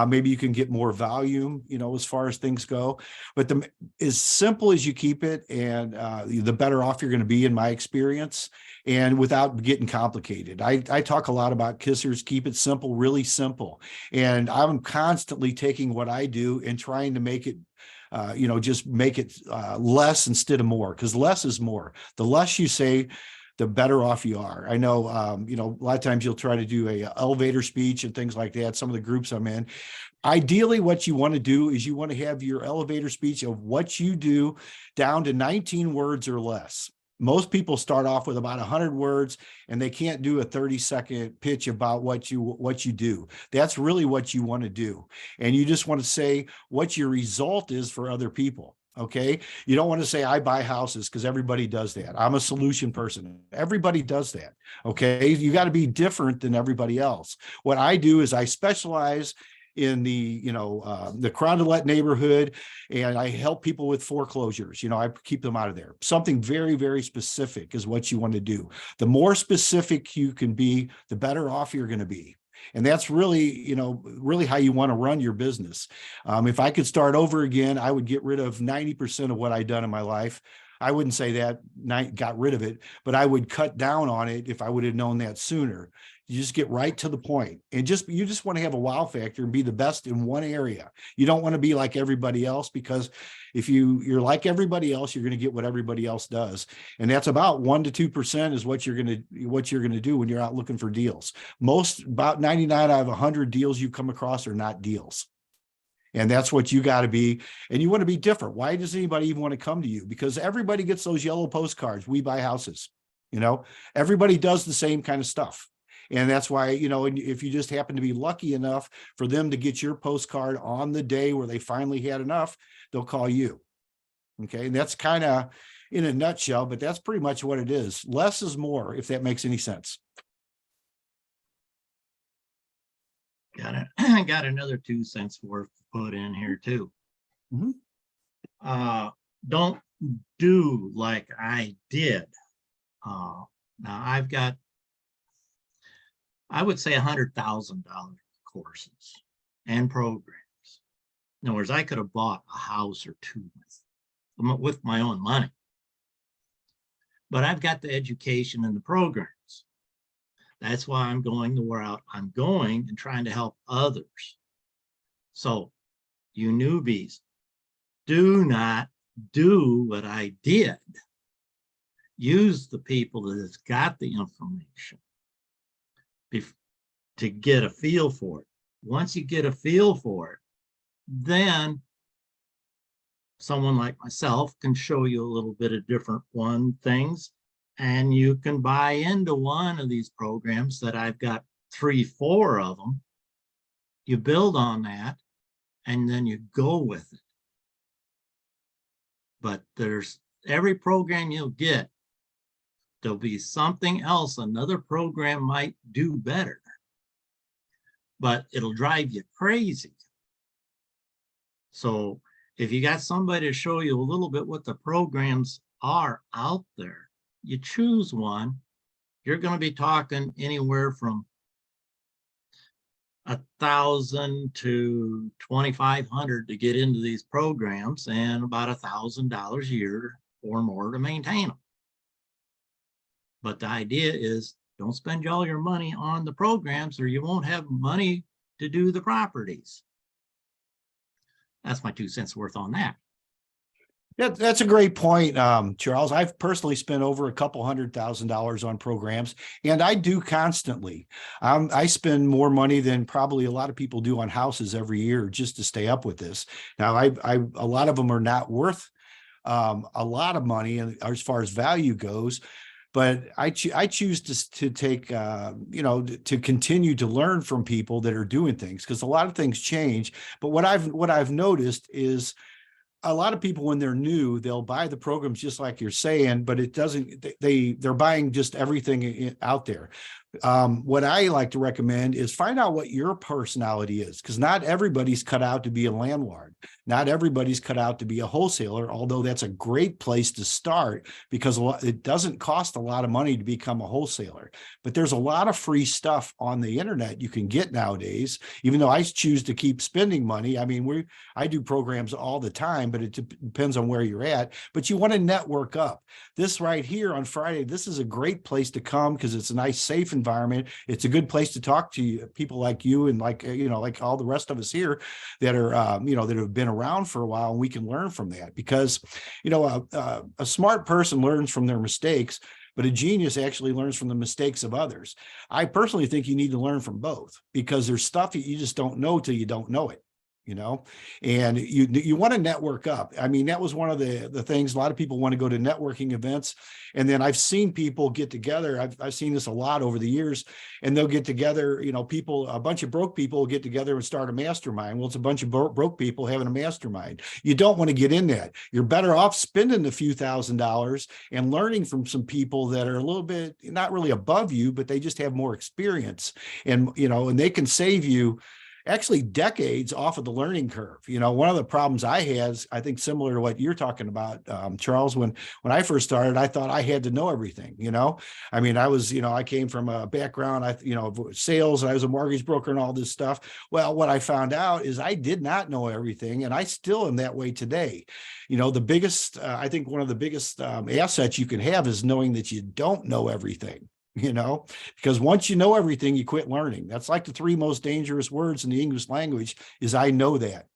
Maybe you can get more volume, as far as things go, but as simple as you keep it, and the better off you're going to be, in my experience, and without getting complicated. I talk a lot about kissers, keep it simple, really simple. And I'm constantly taking what I do and trying to make it just make it less instead of more, because less is more. The less you say, the better off you are. I know, a lot of times you'll try to do a elevator speech and things like that. Some of the groups I'm in, ideally what you want to do is you want to have your elevator speech of what you do down to 19 words or less. Most people start off with about 100 words, and they can't do a 30-second pitch about what you do. That's really what you want to do. And you just want to say what your result is for other people. Okay. You don't want to say I buy houses, because everybody does that. I'm a solution person. Everybody does that. Okay. You got to be different than everybody else. What I do is I specialize in the Crowd-to-Let neighborhood, and I help people with foreclosures. I keep them out of there. Something very, very specific is what you want to do. The more specific you can be, the better off you're going to be. And that's really, really how you want to run your business. If I could start over again, I would get rid of 90% of what I'd done in my life. I wouldn't say that got rid of it, but I would cut down on it if I would have known that sooner. You just get right to the point, and you just want to have a wow factor and be the best in one area. You don't want to be like everybody else, because if you're like everybody else, you're going to get what everybody else does. And that's about 1% to 2% is what you're going to do when you're out looking for deals. About 99 out of 100 deals you come across are not deals. And that's what you got to be. And you want to be different. Why does anybody even want to come to you? Because everybody gets those yellow postcards. We buy houses, everybody does the same kind of stuff. And that's why, if you just happen to be lucky enough for them to get your postcard on the day where they finally had enough, they'll call you. Okay. And that's kind of in a nutshell, but that's pretty much what it is. Less is more, if that makes any sense. Got another 2 cents worth to put in here too. Mm-hmm. Don't do like I did. Now I've got I would say $100,000 courses and programs. In other words, I could have bought a house or two with my own money. But I've got the education and the programs. That's why I'm going the route I'm going and trying to help others. So you newbies, do not do what I did. Use the people that has got the information to get a feel for it. Once you get a feel for it, then someone like myself can show you a little bit of different things, and you can buy into one of these programs that I've got 3, 4 of them. You build on that, and then you go with it. But there's every program you'll get, there'll be something else another program might do better, but it'll drive you crazy. So if you got somebody to show you a little bit what the programs are out there, you choose one, you're going to be talking anywhere from $1,000 to $2,500 to get into these programs, and about $1,000 a year or more to maintain them. But the idea is, don't spend all your money on the programs, or you won't have money to do the properties. That's my 2 cents worth on that. Yeah, that's a great point, Charles. I've personally spent over a couple $100,000 on programs, and I do constantly. I spend more money than probably a lot of people do on houses every year just to stay up with this. Now, a lot of them are not worth a lot of money as far as value goes, but I choose to take, to continue to learn from people that are doing things, because a lot of things change. But what I've noticed is, a lot of people, when they're new, they'll buy the programs just like you're saying, but it doesn't, they're buying just everything out there. What I like to recommend is find out what your personality is, because not everybody's cut out to be a landlord. Not everybody's cut out to be a wholesaler, although that's a great place to start, because it doesn't cost a lot of money to become a wholesaler. But there's a lot of free stuff on the internet you can get nowadays, even though I choose to keep spending money. I mean, I do programs all the time, but it depends on where you're at. But you want to network up. This right here on Friday, this is a great place to come, because it's a nice, safe environment. It's a good place to talk to people like you and like all the rest of us here that are that have been around for a while, and we can learn from that, because a smart person learns from their mistakes, but a genius actually learns from the mistakes of others. I personally think you need to learn from both, because there's stuff that you just don't know till you don't know it. And you want to network up. I mean, that was one of the things. A lot of people want to go to networking events, and then I've seen people get together. I've seen this a lot over the years, and they'll get together, a bunch of broke people will get together and start a mastermind. Well, it's a bunch of broke people having a mastermind. You don't want to get in that. You're better off spending a few $1,000s and learning from some people that are a little bit, not really above you, but they just have more experience, and they can save you actually decades off of the learning curve. One of the problems I had is, I think, similar to what you're talking about, Charles, when I first started, I thought I had to know everything. I mean, I came from a background, sales, and I was a mortgage broker and all this stuff. Well, what I found out is I did not know everything, and I still am that way today. The biggest, I think one of the biggest assets you can have is knowing that you don't know everything. Because once you know everything, you quit learning. That's like the 3 most dangerous words in the English language is I know that.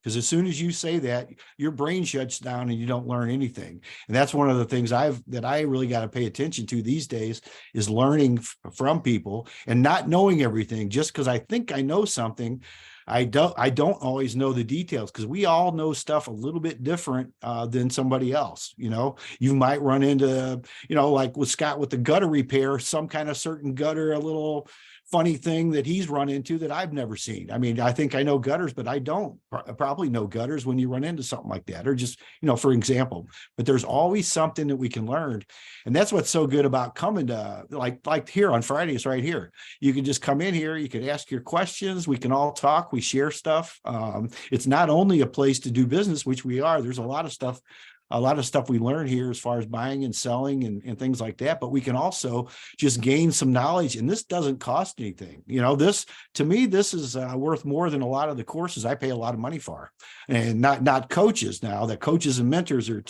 Because as soon as you say that, your brain shuts down and you don't learn anything. And that's one of the things that I really got to pay attention to these days, is learning from people and not knowing everything. Just because I think I know something, I don't always know the details, because we all know stuff a little bit different than somebody else. You might run into, like with Scott with the gutter repair, some kind of certain gutter, a little funny thing that he's run into that I've never seen. I mean, I think I know gutters, but I don't probably know gutters when you run into something like that, or just, for example. But there's always something that we can learn. And that's what's so good about coming to like here on Fridays right here. You can just come in here, you can ask your questions, we can all talk, we share stuff. It's not only a place to do business, which we are, there's a lot of stuff a lot of stuff we learn here as far as buying and selling and things like that, but we can also just gain some knowledge, and this doesn't cost anything. You know, this, to me, this is worth more than a lot of the courses I pay a lot of money for, and not coaches. Now that coaches and mentors are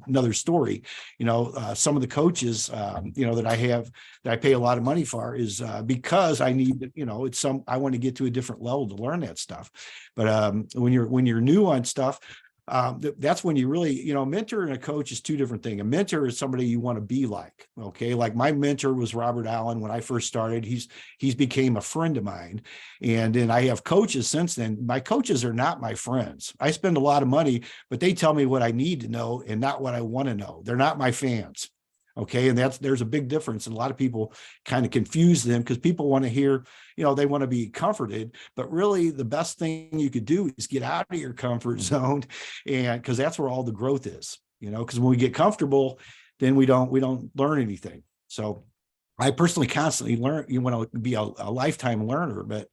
another story. You know, some of the coaches, you know, that I pay a lot of money for is because I need, you know, I want to get to a different level to learn that stuff. But when you're new on stuff, that's when you really, you know, mentor and a coach is two different things. A mentor is somebody you want to be like. Okay. Like my mentor was Robert Allen when I first started. He's became a friend of mine. And then I have coaches since then. My coaches are not my friends. I spend a lot of money, but they tell me what I need to know and not what I want to know. They're not my fans. Okay. And there's a big difference. And a lot of people kind of confuse them because people want to hear, you know, they want to be comforted, but really the best thing you could do is get out of your comfort zone. And because that's where all the growth is, you know, because when we get comfortable, then we don't learn anything. So I personally constantly learn. You want to be a lifetime learner, but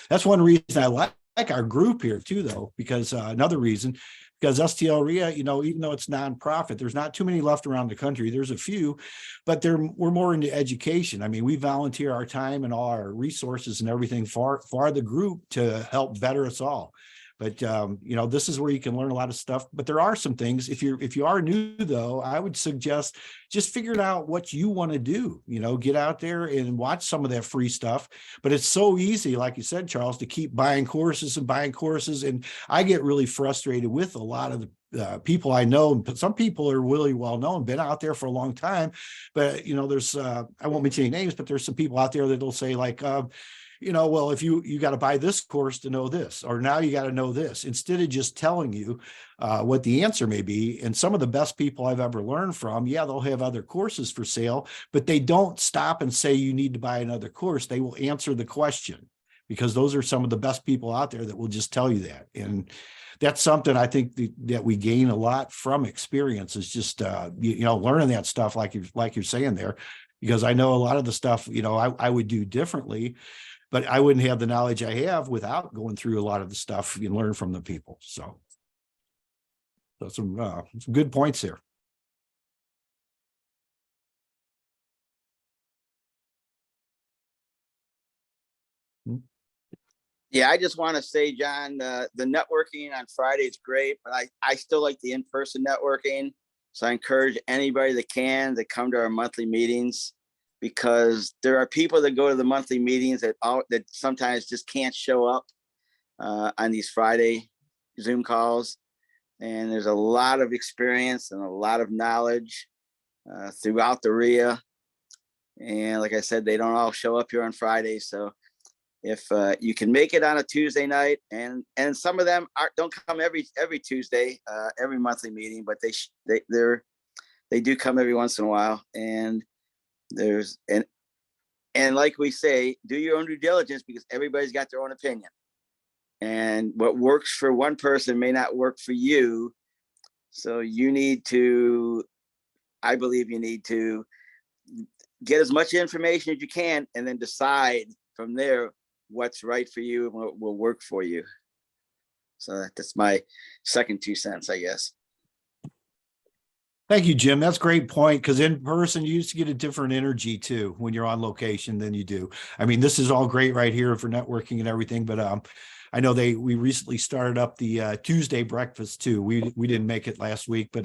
that's one reason I like our group here too, though, because another reason, because STLREIA, you know, even though it's nonprofit, there's not too many left around the country. There's a few, but we're more into education. I mean, we volunteer our time and all our resources and everything for the group to help better us all. But, you know, this is where you can learn a lot of stuff. But there are some things, if you are new, though, I would suggest just figuring out what you want to do. You know, get out there and watch some of that free stuff. But it's so easy, like you said, Charles, to keep buying courses. And I get really frustrated with a lot of the people I know. Some people are really well known, been out there for a long time. But, you know, there's, I won't mention any names, but there's some people out there that'll say like, you know, well, if you got to buy this course to know this, or now you got to know this, instead of just telling you what the answer may be. And some of the best people I've ever learned from, yeah, they'll have other courses for sale, but they don't stop and say you need to buy another course. They will answer the question, because those are some of the best people out there that will just tell you that. And that's something I think that we gain a lot from experience, is just, you know, learning that stuff like you're saying there, because I know a lot of the stuff, you know, I would do differently, but I wouldn't have the knowledge I have without going through a lot of the stuff you learn from the people. So some good points there. Yeah, I just want to say, John, the networking on Friday is great, but I still like the in-person networking. So I encourage anybody that can to come to our monthly meetings, because there are people that go to the monthly meetings that sometimes just can't show up on these Friday Zoom calls. And there's a lot of experience and a lot of knowledge throughout the REIA. And like I said, they don't all show up here on Friday. So if you can make it on a Tuesday night, and some of them don't come every Tuesday, every monthly meeting, but they do come every once in a while. And and like we say, do your own due diligence, because everybody's got their own opinion. And what works for one person may not work for you. So I believe you need to get as much information as you can, and then decide from there what's right for you and what will work for you. So that's my second 2 cents, I guess. Thank you, Jim. That's a great point, because in person you used to get a different energy too when you're on location than you do. I mean, this is all great right here for networking and everything, but I know we recently started up the Tuesday breakfast too. We didn't make it last week, but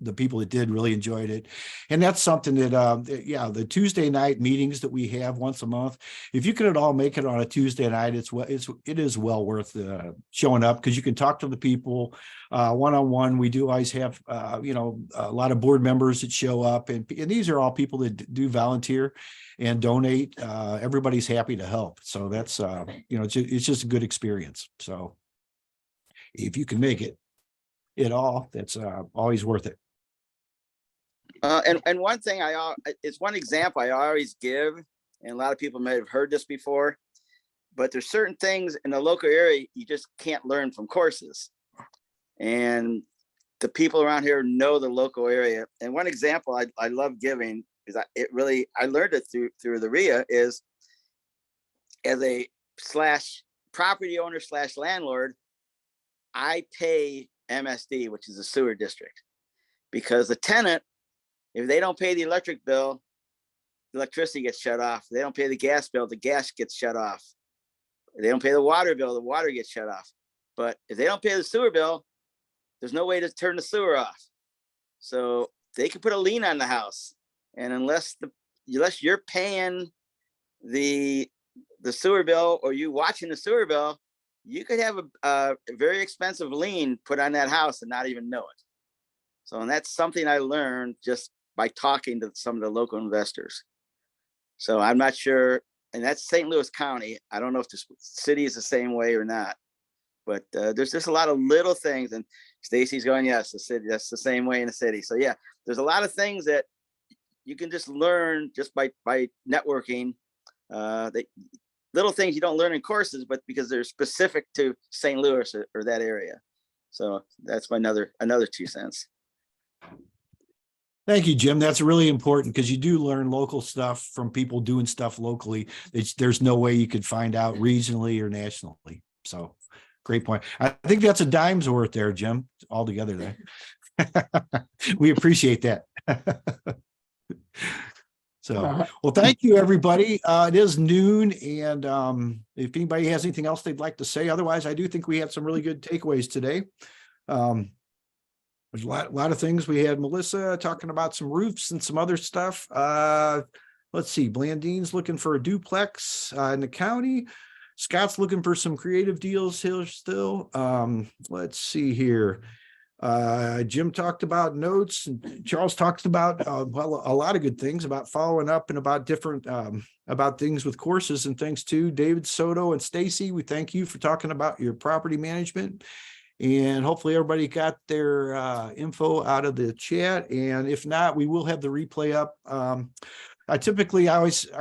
the people that did really enjoyed it. And that's something that, yeah, the Tuesday night meetings that we have once a month, if you can at all make it on a Tuesday night, it is well worth showing up, because you can talk to the people one-on-one. We do always have, you know, a lot of board members that show up, and these are all people that do volunteer and donate. Everybody's happy to help. So that's, you know, it's just a good experience. So if you can make it at all, that's always worth it. And one thing it's one example I always give, and a lot of people may have heard this before, but there's certain things in the local area you just can't learn from courses. And the people around here know the local area. And one example I love giving is I learned it through the REIA, is as a property owner / landlord, I pay MSD, which is the sewer district. because the tenant, if they don't pay the electric bill, the electricity gets shut off. If they don't pay the gas bill, the gas gets shut off. If they don't pay the water bill, the water gets shut off. But if they don't pay the sewer bill, there's no way to turn the sewer off. So they can put a lien on the house. And unless you're paying the sewer bill or you watching the sewer bill, you could have a very expensive lien put on that house and not even know it. So, and that's something I learned just by talking to some of the local investors. So I'm not sure, and that's St. Louis County. I don't know if the city is the same way or not, but there's just a lot of little things. And Stacy's going, yes, the city, that's the same way in the city. So yeah, there's a lot of things that you can just learn just by networking. Little things you don't learn in courses, but because they're specific to St. Louis or that area. So that's my another 2 cents. Thank you, Jim. That's really important because you do learn local stuff from people doing stuff locally. There's no way you could find out regionally or nationally. So great point. I think that's a dime's worth there, Jim, altogether there. We appreciate that. So, well, thank you, everybody. It is noon, and if anybody has anything else they'd like to say, otherwise, I do think we had some really good takeaways today. There's a lot of things. We had Melissa talking about some roofs and some other stuff. Let's see, Blandine's looking for a duplex in the county. Scott's looking for some creative deals here still. Let's see here. Jim talked about notes, and Charles talked about well, a lot of good things about following up and about different about things with courses and things too. David, SOTO, and Stacy, we thank you for talking about your property management, and hopefully everybody got their info out of the chat. And if not, we will have the replay up. I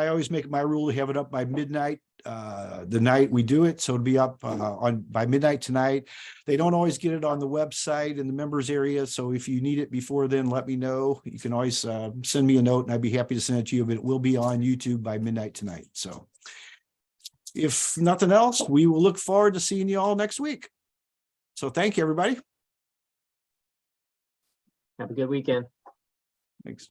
always make it my rule to have it up by midnight the night we do it, so it'll be up by midnight tonight. They don't always get it on the website in the members area, so if you need it before then, let me know. You can always send me a note and I'd be happy to send it to you, but it will be on YouTube by midnight tonight. So if nothing else, we will look forward to seeing you all next week. So thank you, everybody. Have a good weekend. Thanks.